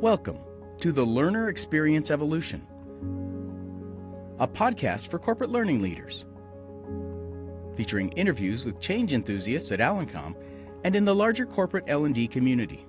Welcome to the Learner Experience Evolution, a podcast for corporate learning leaders, featuring interviews with change enthusiasts at AllenComm and in the larger corporate L&D community.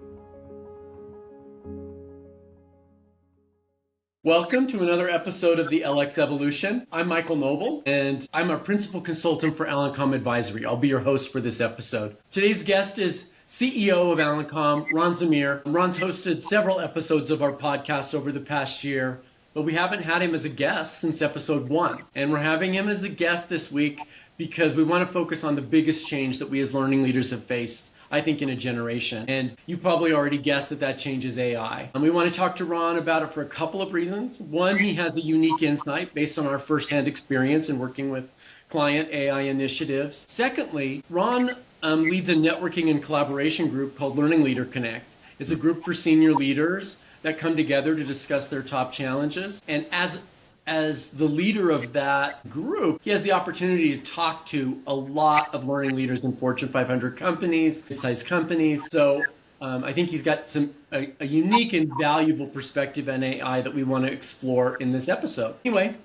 Welcome to another episode of the LX Evolution. I'm Michael Noble, and I'm a principal consultant for AllenComm Advisory. I'll be your host for this episode. Today's guest is CEO of AllenComm, Ron Zamir. Ron's hosted several episodes of our podcast over the past year, but we haven't had him as a guest since episode 1. And we're having him as a guest this week because we want to focus on the biggest change that we as learning leaders have faced, I think, in a generation. And you probably already guessed that change is AI. And we want to talk to Ron about it for a couple of reasons. One, he has a unique insight based on our firsthand experience in working with client AI initiatives. Secondly, Ron leads a networking and collaboration group called Learning Leader Connect. It's a group for senior leaders that come together to discuss their top challenges. And as the leader of that group, he has the opportunity to talk to a lot of learning leaders in Fortune 500 companies, mid-sized companies. So I think he's got a unique and valuable perspective on AI that we want to explore in this episode. Anyway,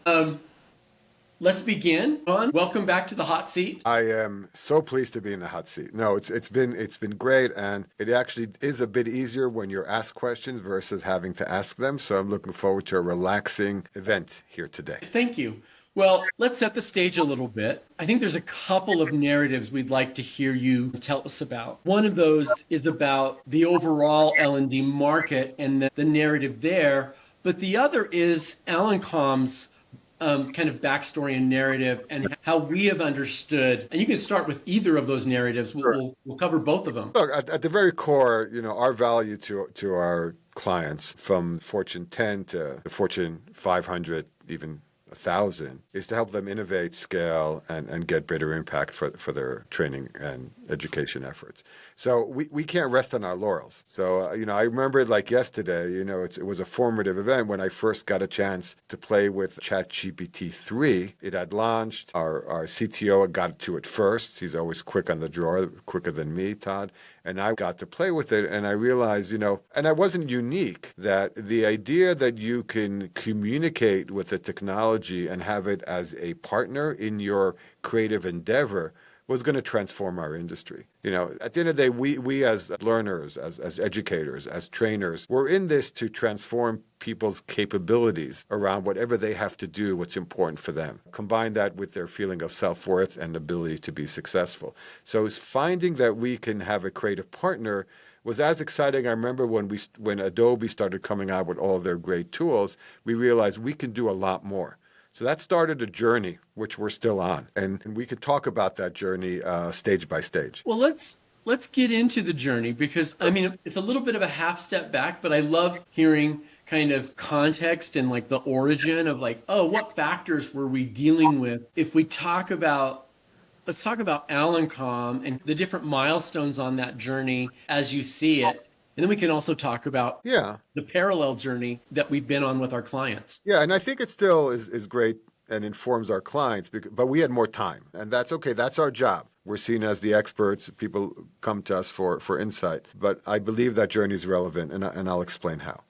let's begin. Ron, welcome back to the hot seat. I am so pleased to be in the hot seat. No, it's been great, and it actually is a bit easier when you're asked questions versus having to ask them. So I'm looking forward to a relaxing event here today. Thank you. Well, let's set the stage a little bit. I think there's a couple of narratives we'd like to hear you tell us about. One of those is about the overall L&D market and the narrative there, but the other is AllenComm's kind of backstory and narrative and how we have understood. And you can start with either of those narratives. We'll cover both of them. Look, at the very core, our value to our clients, from Fortune 10 to the Fortune 500, even 1,000, is to help them innovate, scale, and get greater impact for their training and education efforts. So we can't rest on our laurels. So, I remember it like yesterday. It was a formative event when I first got a chance to play with ChatGPT 3. It had launched. Our CTO got to it first. He's always quick on the draw, quicker than me, Todd. And I got to play with it, and I realized, and I wasn't unique, that the idea that you can communicate with the technology and have it as a partner in your creative endeavor was going to transform our industry. At the end of the day, we as learners, as educators, as trainers, we're in this to transform people's capabilities around whatever they have to do, what's important for them. Combine that with their feeling of self-worth and ability to be successful. So it's finding that we can have a creative partner was as exciting. I remember when Adobe started coming out with all of their great tools, we realized we can do a lot more. So that started a journey, which we're still on, and we could talk about that journey stage by stage. Well, let's get into the journey, because it's a little bit of a half step back, but I love hearing kind of context and like the origin of what factors were we dealing with. If we let's talk about AllenComm and the different milestones on that journey as you see it. And then we can also talk about the parallel journey that we've been on with our clients. Yeah, and I think it still is great and informs our clients, but we had more time. And that's okay. That's our job. We're seen as the experts. People come to us for insight. But I believe that journey is relevant, and I'll explain how.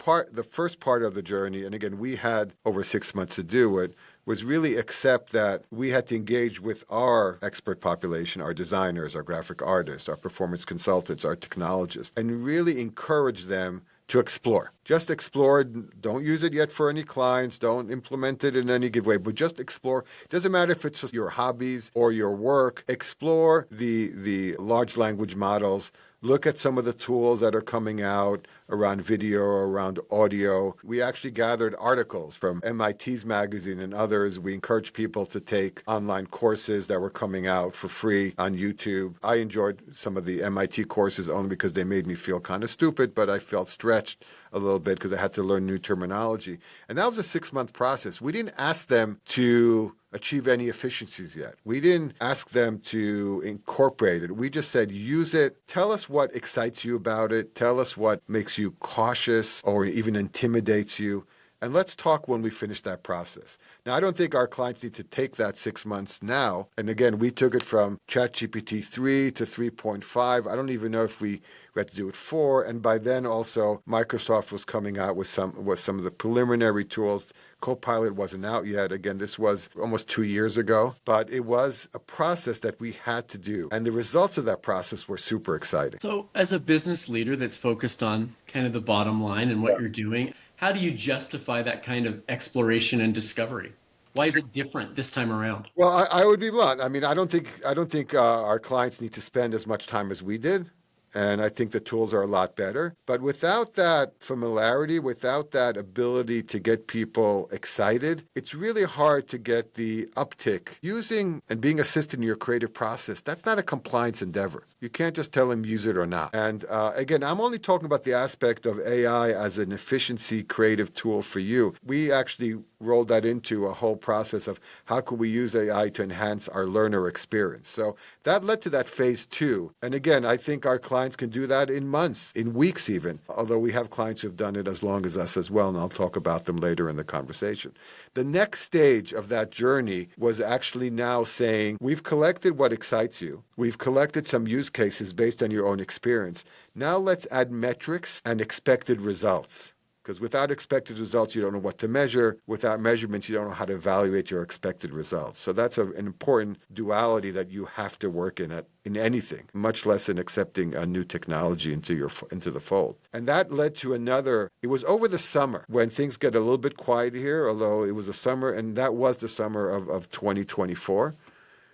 The first part of the journey, and again, we had over 6 months to do it, was really accept that we had to engage with our expert population, our designers, our graphic artists, our performance consultants, our technologists, and really encourage them to explore. Just explore. Don't use it yet for any clients. Don't implement it in any giveaway, but just explore. It doesn't matter if it's just your hobbies or your work. Explore the large language models. Look at some of the tools that are coming out around video, around audio. We actually gathered articles from MIT's magazine and others. We encouraged people to take online courses that were coming out for free on YouTube. I enjoyed some of the MIT courses only because they made me feel kind of stupid, but I felt stretched a little bit because I had to learn new terminology. And that was a 6-month process. We didn't ask them to achieve any efficiencies yet. We didn't ask them to incorporate it. We just said, use it. Tell us what excites you about it. Tell us what makes you cautious or even intimidates you. And let's talk when we finish that process. Now, I don't think our clients need to take that 6 months now. And again, we took it from ChatGPT 3 to 3.5. I don't even know if we had to do it 4. And by then also, Microsoft was coming out with some of the preliminary tools. Copilot wasn't out yet. Again, this was almost 2 years ago, but it was a process that we had to do. And the results of that process were super exciting. So as a business leader that's focused on kind of the bottom line and what you're doing, how do you justify that kind of exploration and discovery? Why is it different this time around? Well, I would be blunt. I mean, I don't think our clients need to spend as much time as we did. And I think the tools are a lot better. But without that familiarity, without that ability to get people excited, it's really hard to get the uptick. Using and being assisted in your creative process, that's not a compliance endeavor. You can't just tell them use it or not. And again, I'm only talking about the aspect of AI as an efficiency creative tool for you. We actually rolled that into a whole process of how could we use AI to enhance our learner experience. So that led to that phase 2. And again, I think our clients can do that in months, in weeks even, although we have clients who've done it as long as us as well, and I'll talk about them later in the conversation. The next stage of that journey was actually now saying, we've collected what excites you. We've collected some use cases based on your own experience. Now let's add metrics and expected results. Because without expected results, you don't know what to measure. Without measurements, you don't know how to evaluate your expected results. So that's an important duality that you have to work in anything, much less in accepting a new technology into the fold. And that led to it was over the summer when things get a little bit quiet here, although it was a summer, and that was the summer of 2024,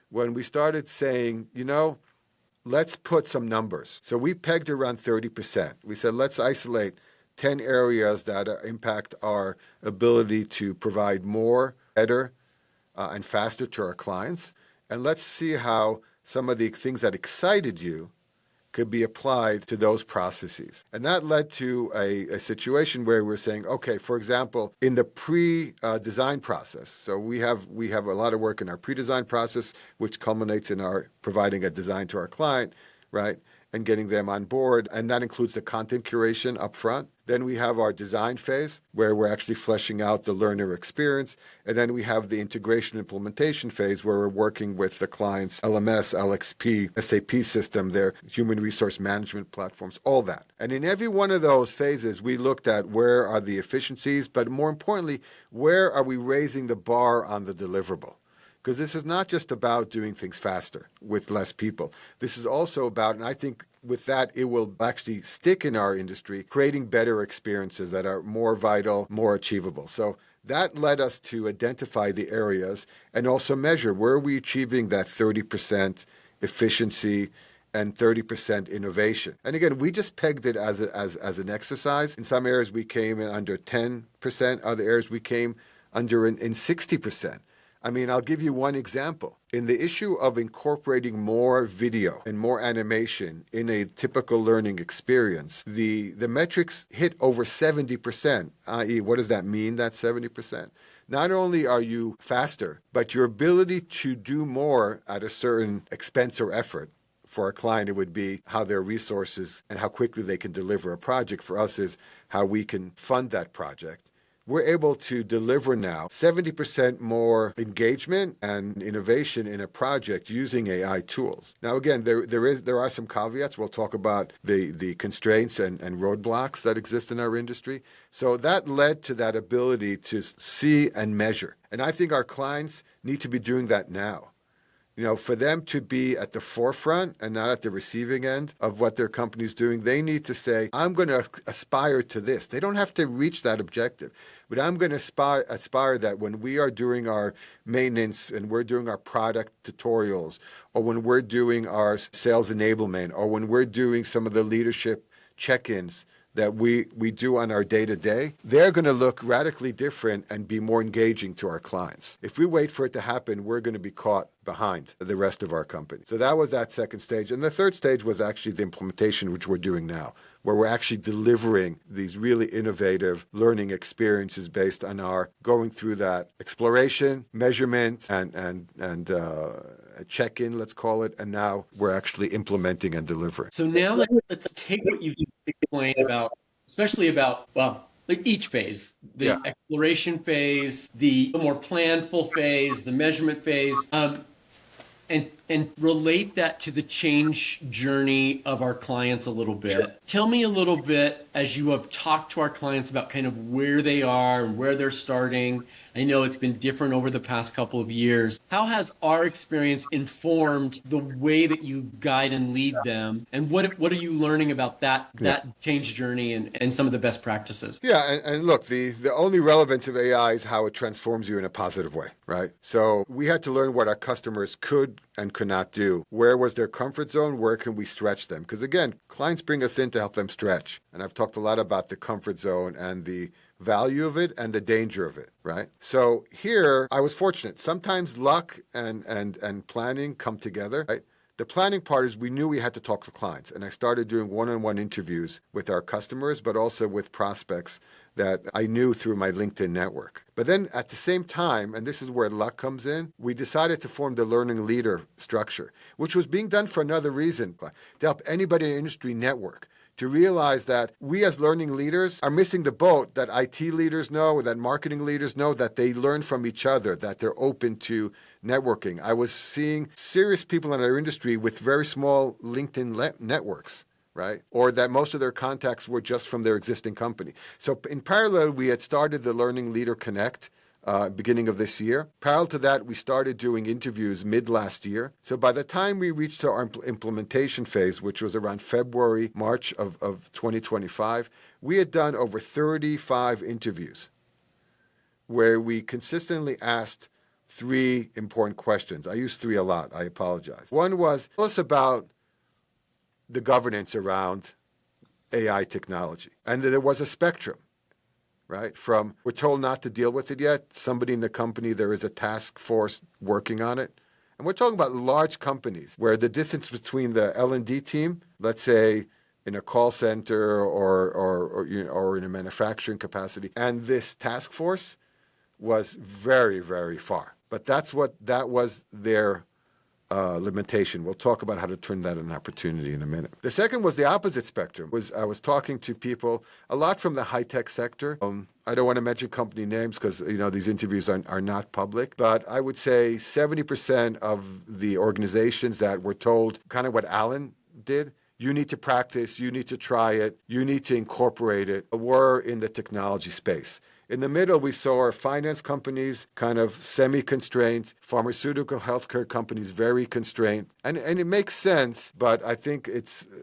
when we started saying, let's put some numbers. So we pegged around 30%. We said, let's isolate 10 areas that impact our ability to provide more, better, and faster to our clients. And let's see how some of the things that excited you could be applied to those processes. And that led to a situation where we're saying, okay, for example, in the pre-design process, so we have a lot of work in our pre-design process, which culminates in our providing a design to our client, right? And getting them on board. And that includes the content curation up front. Then we have our design phase where we're actually fleshing out the learner experience. And then we have the integration implementation phase where we're working with the client's LMS, LXP, SAP system, their human resource management platforms, all that. And in every one of those phases, we looked at where are the efficiencies, but more importantly, where are we raising the bar on the deliverable? Because this is not just about doing things faster with less people. This is also about, and I think with that, it will actually stick in our industry, creating better experiences that are more vital, more achievable. So that led us to identify the areas and also measure where are we achieving that 30% efficiency and 30% innovation. And again, we just pegged it as an exercise. In some areas, we came in under 10%. Other areas, we came under in 60%. I mean, I'll give you one example. In the issue of incorporating more video and more animation in a typical learning experience, the metrics hit over 70%, i.e., what does that mean, that 70%? Not only are you faster, but your ability to do more at a certain expense or effort. For a client, it would be how their resources and how quickly they can deliver a project. For us is how we can fund that project. We're able to deliver now 70% more engagement and innovation in a project using AI tools. Now, again, there are some caveats. We'll talk about the constraints and roadblocks that exist in our industry. So that led to that ability to see and measure. And I think our clients need to be doing that now. For them to be at the forefront and not at the receiving end of what their company's doing, they need to say, I'm going to aspire to this. They don't have to reach that objective, but I'm going to aspire that when we are doing our maintenance and we're doing our product tutorials, or when we're doing our sales enablement, or when we're doing some of the leadership check-ins that we do on our day-to-day, they're going to look radically different and be more engaging to our clients. If we wait for it to happen, we're going to be caught behind the rest of our company. So that was that second stage. And the third stage was actually the implementation, which we're doing now, where we're actually delivering these really innovative learning experiences based on our going through that exploration, measurement, and a check-in, let's call it, and now we're actually implementing and delivering. So now let's take what you just explained about, especially about, well, like each phase, the Yes. exploration phase, the more planful phase, the measurement phase, and relate that to the change journey of our clients a little bit. Sure. Tell me a little bit as you have talked to our clients about kind of where they are and where they're starting. I know it's been different over the past couple of years. How has our experience informed the way that you guide and lead them? And what are you learning about that Yes. change journey and some of the best practices? Yeah, and look, the only relevance of AI is how it transforms you in a positive way, right? So we had to learn what our customers could and could not do. Where was their comfort zone? Where can we stretch them? Because again, clients bring us in to help them stretch. And I've talked a lot about the comfort zone and the value of it and the danger of it, right? So here I was fortunate. Sometimes luck and planning come together, right? The planning part is we knew we had to talk to clients, and I started doing one-on-one interviews with our customers, but also with prospects that I knew through my LinkedIn network. But then at the same time, and this is where luck comes in, we decided to form the learning leader structure, which was being done for another reason, to help anybody in the industry network, to realize that we as learning leaders are missing the boat that IT leaders know, that marketing leaders know, that they learn from each other, that they're open to networking. I was seeing serious people in our industry with very small LinkedIn networks, right? Or that most of their contacts were just from their existing company. So in parallel, we had started the Learning Leader Connect beginning of this year. Parallel to that, we started doing interviews mid last year. So by the time we reached our implementation phase, which was around February, March of 2025, we had done over 35 interviews where we consistently asked three important questions. I use three a lot. I apologize. One was, tell us about the governance around AI technology. And there was a spectrum, right? From we're told not to deal with it yet, somebody in the company, there is a task force working on it. And we're talking about large companies where the distance between the L&D team, let's say in a call center or in a manufacturing capacity, and this task force was very, very far. But that was their limitation. We'll talk about how to turn that into an opportunity in a minute. The second was the opposite spectrum. I was talking to people a lot from the high-tech sector. I don't want to mention company names because these interviews are not public, but I would say 70% of the organizations that were told kind of what Allen did, you need to practice, you need to try it, you need to incorporate it, were in the technology space. In the middle, we saw our finance companies kind of semi-constrained, pharmaceutical healthcare companies very constrained. And it makes sense, but I think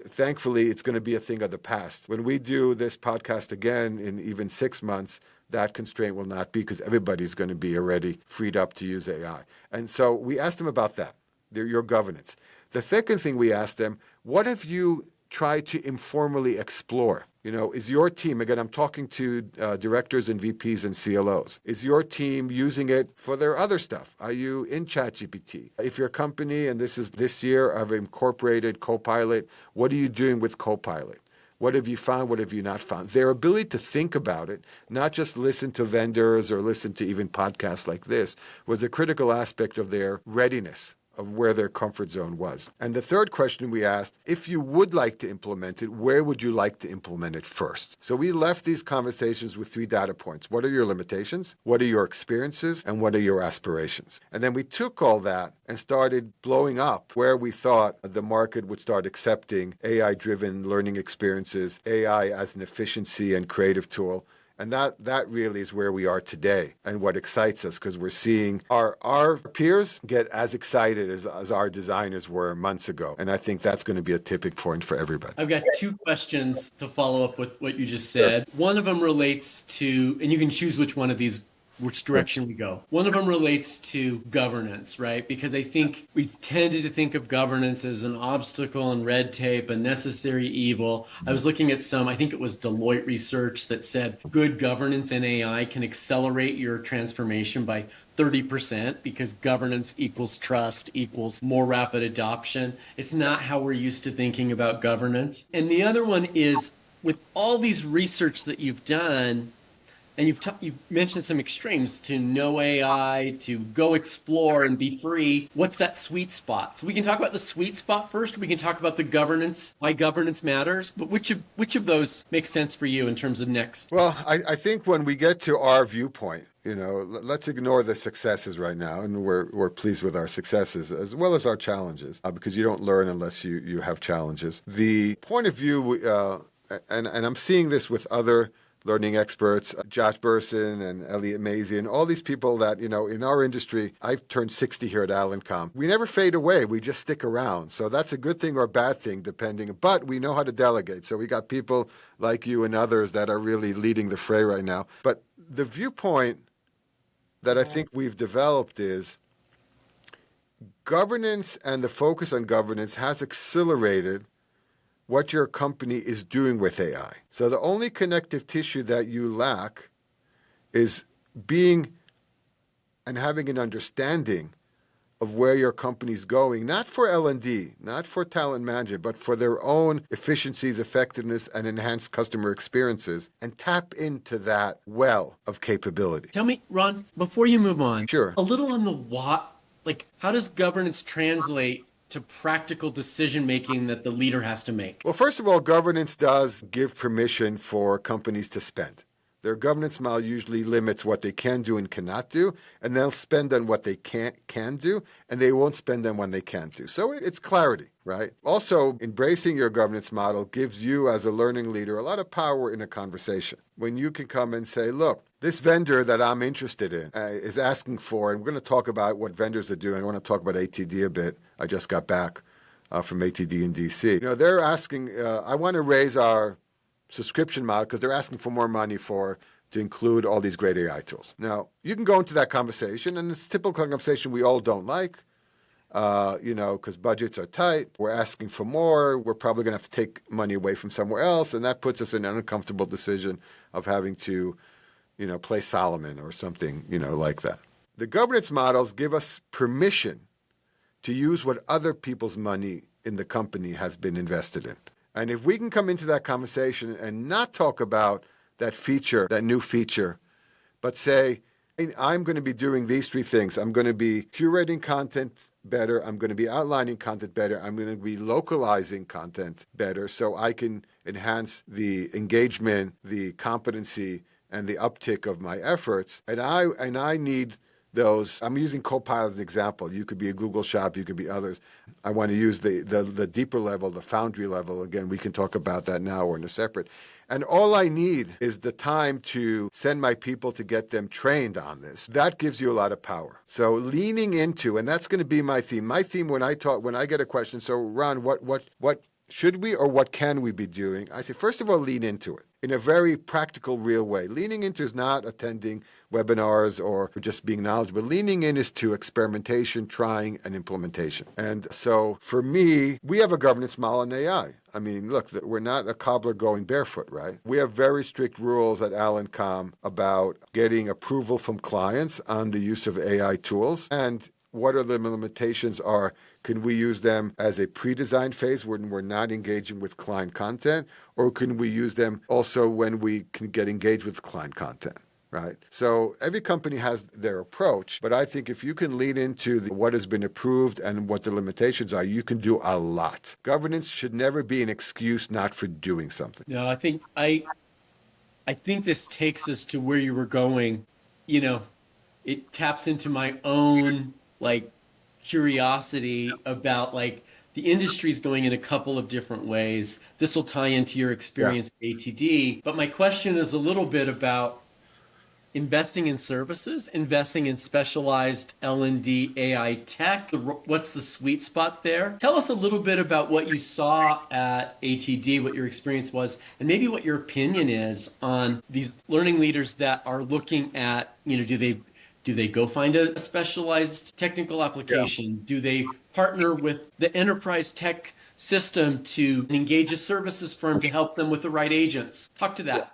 thankfully, it's going to be a thing of the past. When we do this podcast again in even 6 months, that constraint will not be because everybody's going to be already freed up to use AI. And so we asked them about that, your governance. The second thing we asked them, what have you tried to informally explore? Is your team, again, I'm talking to directors and VPs and CLOs, is your team using it for their other stuff? Are you in ChatGPT? If your company, and this year, have incorporated Copilot, what are you doing with Copilot? What have you found? What have you not found? Their ability to think about it, not just listen to vendors or listen to even podcasts like this, was a critical aspect of their readiness of where their comfort zone was. And the third question we asked, if you would like to implement it, where would you like to implement it first? So we left these conversations with 3 data points. What are your limitations? What are your experiences? And what are your aspirations? And then we took all that and started blowing up where we thought the market would start accepting AI-driven learning experiences, AI as an efficiency and creative tool. And that really is where we are today and what excites us because we're seeing our peers get as excited as our designers were months ago. And I think that's going to be a tipping point for everybody. I've got 2 questions to follow up with what you just said. One of them relates to, and you can choose which direction we go. One of them relates to governance, right? Because I think we've tended to think of governance as an obstacle and red tape, a necessary evil. I was looking at I think it was Deloitte research that said good governance in AI can accelerate your transformation by 30% because governance equals trust equals more rapid adoption. It's not how we're used to thinking about governance. And the other one is with all these research that you've done, And you've mentioned some extremes to no AI, to go explore and be free. What's that sweet spot? So we can talk about the sweet spot first. Or we can talk about the governance, why governance matters. But which of those makes sense for you in terms of next? Well, I think when we get to our viewpoint, let's ignore the successes right now, and we're pleased with our successes as well as our challenges, because you don't learn unless you have challenges. The point of view, and I'm seeing this with other learning experts, Josh Burson and Elliot Mazie, and all these people that, in our industry, I've turned 60 here at AllenComm. We never fade away. We just stick around. So that's a good thing or a bad thing, depending. But we know how to delegate. So we got people like you and others that are really leading the fray right now. But the viewpoint that I think we've developed is governance, and the focus on governance has accelerated what your company is doing with AI. So the only connective tissue that you lack is being and having an understanding of where your company's going, not for L&D, not for talent management, but for their own efficiencies, effectiveness, and enhanced customer experiences, and tap into that well of capability. Tell me, Ron, before you move on, Sure. a little on the what, like how does governance translate to practical decision making that the leader has to make? Well, first of all, governance does give permission for companies to spend. Their governance model usually limits what they can do and cannot do, and they'll spend on what they can do, and they won't spend on when they can't do. So it's clarity, right? Also, embracing your governance model gives you as a learning leader a lot of power in a conversation. When you can come and say, look, this vendor that I'm interested in is asking for, and we're going to talk about what vendors are doing. I want to talk about ATD a bit. I just got back from ATD in DC. They're asking, I want to raise our subscription model because they're asking for more money to include all these great AI tools. Now, you can go into that conversation, and it's a typical conversation we all don't like, because budgets are tight. We're asking for more. We're probably going to have to take money away from somewhere else, and that puts us in an uncomfortable decision of having to, play Solomon or something, like that. The governance models give us permission to use what other people's money in the company has been invested in. And if we can come into that conversation and not talk about that feature, that new feature, but say, I'm going to be doing these three things. I'm going to be curating content better. I'm going to be outlining content better. I'm going to be localizing content better so I can enhance the engagement, the competency, and the uptick of my efforts. And I need those. I'm using Copilot as an example. You could be a Google shop, you could be others. I want to use the deeper level, the foundry level. Again, we can talk about that now or in a separate. And all I need is the time to send my people to get them trained on this. That gives you a lot of power. So leaning into, and that's going to be my theme. My theme when I get a question, so Ron, what should we or what can we be doing? I say, first of all, lean into it in a very practical, real way. Leaning into is not attending webinars or just being knowledgeable. Leaning in is to experimentation, trying, and implementation. And so for me, we have a governance model in AI. I mean, look, we're not a cobbler going barefoot, right? We have very strict rules at AllenComm about getting approval from clients on the use of AI tools, and what are the limitations are. Can we use them as a pre-design phase when we're not engaging with client content, or can we use them also when we can get engaged with client content, right? So every company has their approach, but I think if you can lean into what has been approved and what the limitations are, you can do a lot. Governance should never be an excuse not for doing something. No, I think this takes us to where you were going. It taps into my own curiosity about the industry's going in a couple of different ways. This will tie into your experience at ATD, but my question is a little bit about investing in services, investing in specialized L&D AI tech. What's the sweet spot there? Tell us a little bit about what you saw at ATD, what your experience was, and maybe what your opinion is on these learning leaders that are looking at, do they go find a specialized technical application? Yeah. Do they partner with the enterprise tech system to engage a services firm to help them with the right agents? Talk to that. Yeah.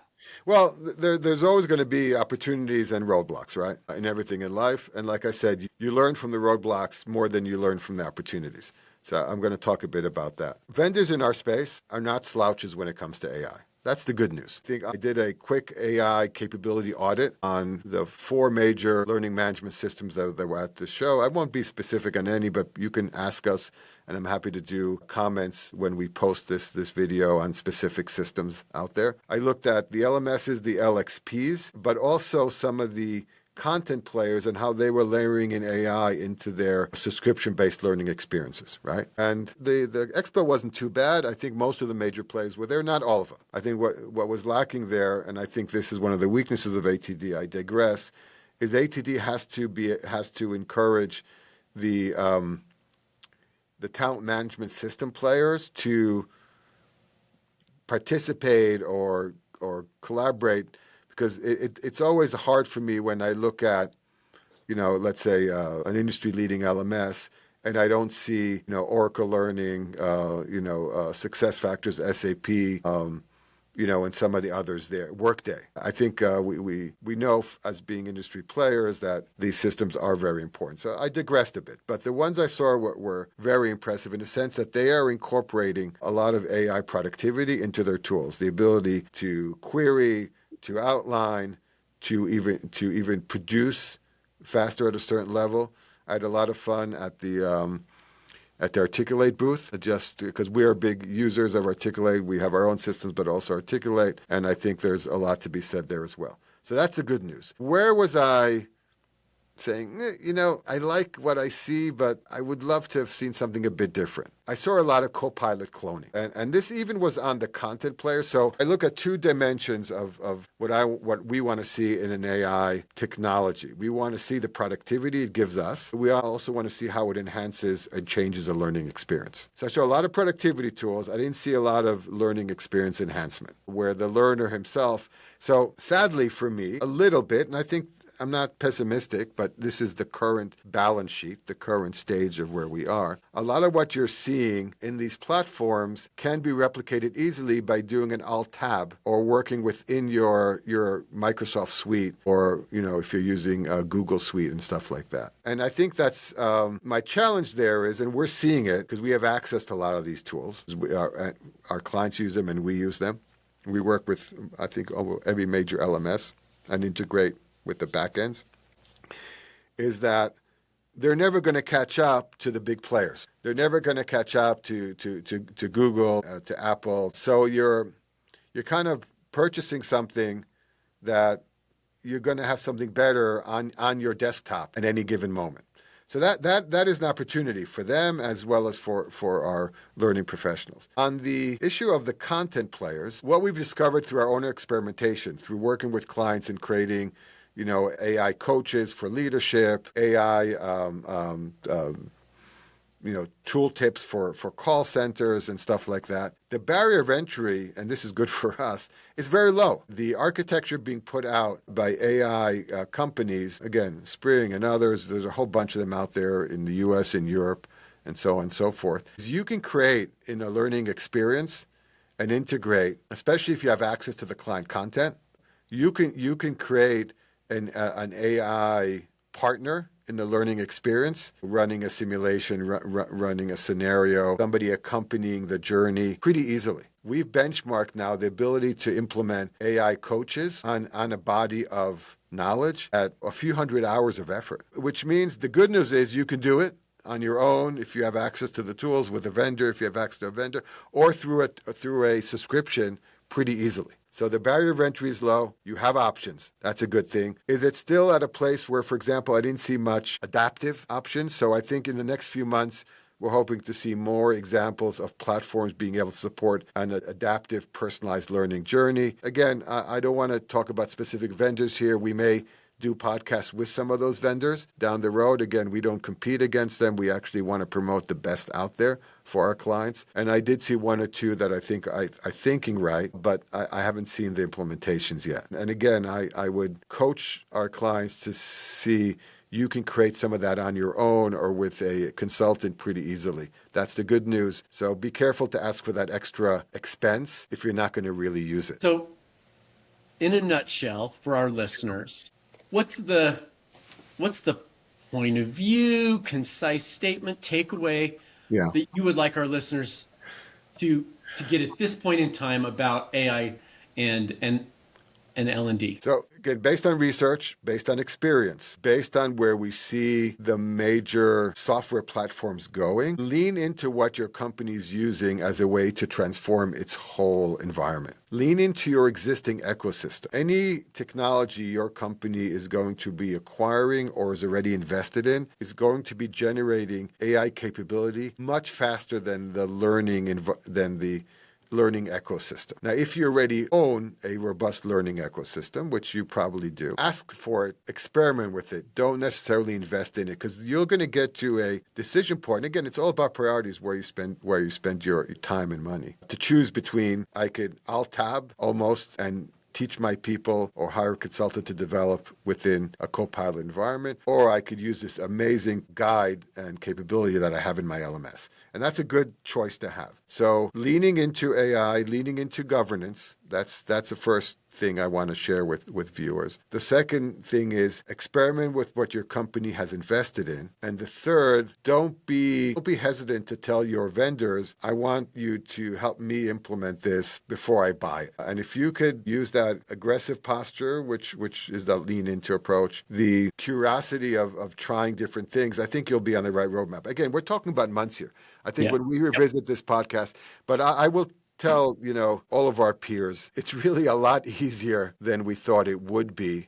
Well, there's always going to be opportunities and roadblocks, right, in everything in life. And like I said, you learn from the roadblocks more than you learn from the opportunities. So I'm going to talk a bit about that. Vendors in our space are not slouches when it comes to AI. That's the good news. I think I did a quick AI capability audit on the 4 major learning management systems that were at the show. I won't be specific on any, but you can ask us, and I'm happy to do comments when we post this video on specific systems out there. I looked at the LMSs, the LXPs, but also some of the content players and how they were layering in AI into their subscription-based learning experiences, right? And the expo wasn't too bad. I think most of the major players were there, not all of them. I think what was lacking there, and I think this is one of the weaknesses of ATD, I digress, is ATD has to encourage the talent management system players to participate or collaborate, because it's always hard for me when I look at, let's say an industry-leading LMS, and I don't see, Oracle Learning, SuccessFactors, SAP, and some of the others there, Workday. I think we know as being industry players that these systems are very important. So I digressed a bit, but the ones I saw were very impressive in the sense that they are incorporating a lot of AI productivity into their tools, the ability to query, to outline, to even produce faster at a certain level. I had a lot of fun at the Articulate booth, just because we are big users of Articulate. We have our own systems, but also Articulate, and I think there's a lot to be said there as well. So that's the good news. Where was I saying, I like what I see, but I would love to have seen something a bit different? I saw a lot of Copilot cloning, and this even was on the content player. So I look at 2 dimensions of what we want to see in an AI technology. We want to see the productivity it gives us. We also want to see how it enhances and changes a learning experience. So I saw a lot of productivity tools. I didn't see a lot of learning experience enhancement, where the learner himself. So sadly for me, a little bit, and I think I'm not pessimistic, but this is the current balance sheet, the current stage of where we are. A lot of what you're seeing in these platforms can be replicated easily by doing an Alt-Tab or working within your Microsoft suite, or, if you're using Google Suite and stuff like that. And I think that's my challenge there is, and we're seeing it because we have access to a lot of these tools. Our clients use them and we use them. We work with, I think, every major LMS and integrate with the backends, is that they're never going to catch up to the big players. They're never going to catch up to Google, to Apple. So you're kind of purchasing something that you're going to have something better on your desktop at any given moment. So that is an opportunity for them as well as for our learning professionals. On the issue of the content players, what we've discovered through our own experimentation, through working with clients and creating AI coaches for leadership, AI, tool tips for call centers and stuff like that. The barrier of entry, and this is good for us, is very low. The architecture being put out by AI companies, again, Spring and others, there's a whole bunch of them out there in the US and Europe and so on and so forth. You can create in a learning experience and integrate, especially if you have access to the client content, you can create an AI partner in the learning experience, running a simulation, running a scenario, somebody accompanying the journey pretty easily. We've benchmarked now the ability to implement AI coaches on a body of knowledge at a few hundred hours of effort, which means the good news is you can do it on your own if you have access to the tools, with a vendor if you have access to a vendor, or through a subscription pretty easily. So the barrier of entry is low. You have options. That's a good thing. Is it still at a place where, for example, I didn't see much adaptive options? So I think in the next few months, we're hoping to see more examples of platforms being able to support an adaptive, personalized learning journey. Again, I don't want to talk about specific vendors here. We may do podcasts with some of those vendors down the road. Again, we don't compete against them. We actually want to promote the best out there for our clients. And I did see 1 or 2 that I think are thinking right, but I haven't seen the implementations yet. And again, I would coach our clients to see you can create some of that on your own or with a consultant pretty easily. That's the good news. So be careful to ask for that extra expense if you're not going to really use it. So in a nutshell, for our listeners, what's the point of view, concise statement, takeaway that you would like our listeners to get at this point in time about AI and L&D. So again, based on research, based on experience, based on where we see the major software platforms going, lean into what your company is using as a way to transform its whole environment. Lean into your existing ecosystem. Any technology your company is going to be acquiring or is already invested in is going to be generating AI capability much faster than the learning ecosystem. Now, if you already own a robust learning ecosystem, which you probably do, ask for it, experiment with it. Don't necessarily invest in it because you're going to get to a decision point. And again, it's all about priorities where you spend your time and money. To choose between, I'll tab almost and teach my people or hire a consultant to develop within a Copilot environment, or I could use this amazing guide and capability that I have in my LMS. And that's a good choice to have. So leaning into AI, leaning into governance, that's the first thing I want to share with viewers. The second thing is experiment with what your company has invested in. And the third, don't be hesitant to tell your vendors, I want you to help me implement this before I buy it. And if you could use that aggressive posture, which is the lean into approach, the curiosity of trying different things, I think you'll be on the right roadmap. Again, we're talking about months here. I think when we revisit this podcast, but I will tell, all of our peers, it's really a lot easier than we thought it would be.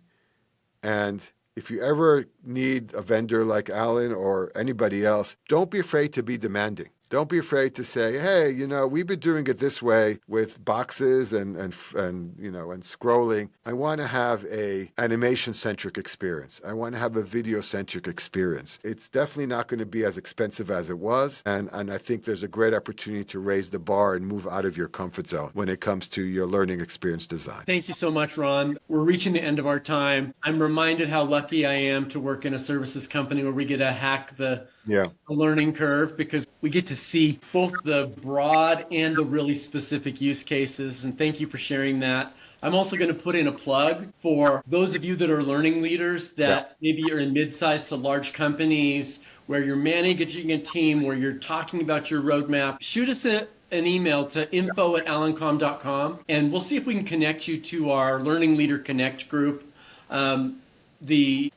And if you ever need a vendor like Allen or anybody else, don't be afraid to be demanding. Don't be afraid to say, hey, we've been doing it this way with boxes and scrolling. I want to have a animation-centric experience. I want to have a video-centric experience. It's definitely not going to be as expensive as it was. And I think there's a great opportunity to raise the bar and move out of your comfort zone when it comes to your learning experience design. Thank you so much, Ron. We're reaching the end of our time. I'm reminded how lucky I am to work in a services company where we get to hack the learning curve because we get to see both the broad and the really specific use cases. And thank you for sharing that. I'm also going to put in a plug for those of you that are learning leaders that maybe you're in mid-sized to large companies where you're managing a team, where you're talking about your roadmap. Shoot us an email to info@AllenComm.com and we'll see if we can connect you to our Learning Leader Connect group.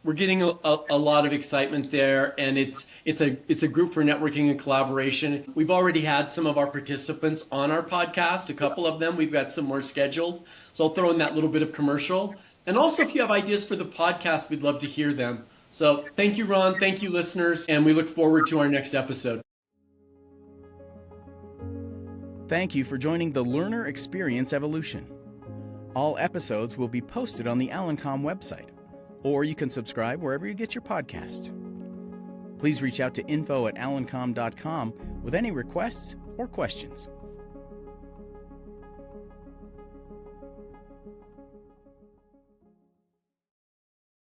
We're getting a lot of excitement there, and it's a group for networking and collaboration. We've already had some of our participants on our podcast, a couple of them. We've got some more scheduled, so I'll throw in that little bit of commercial. And also, if you have ideas for the podcast, we'd love to hear them. So thank you, Ron. Thank you, listeners, and we look forward to our next episode. Thank you for joining the Learner Experience Evolution. All episodes will be posted on the AllenComm website, or you can subscribe wherever you get your podcasts. Please reach out to info@AllenComm.com with any requests or questions.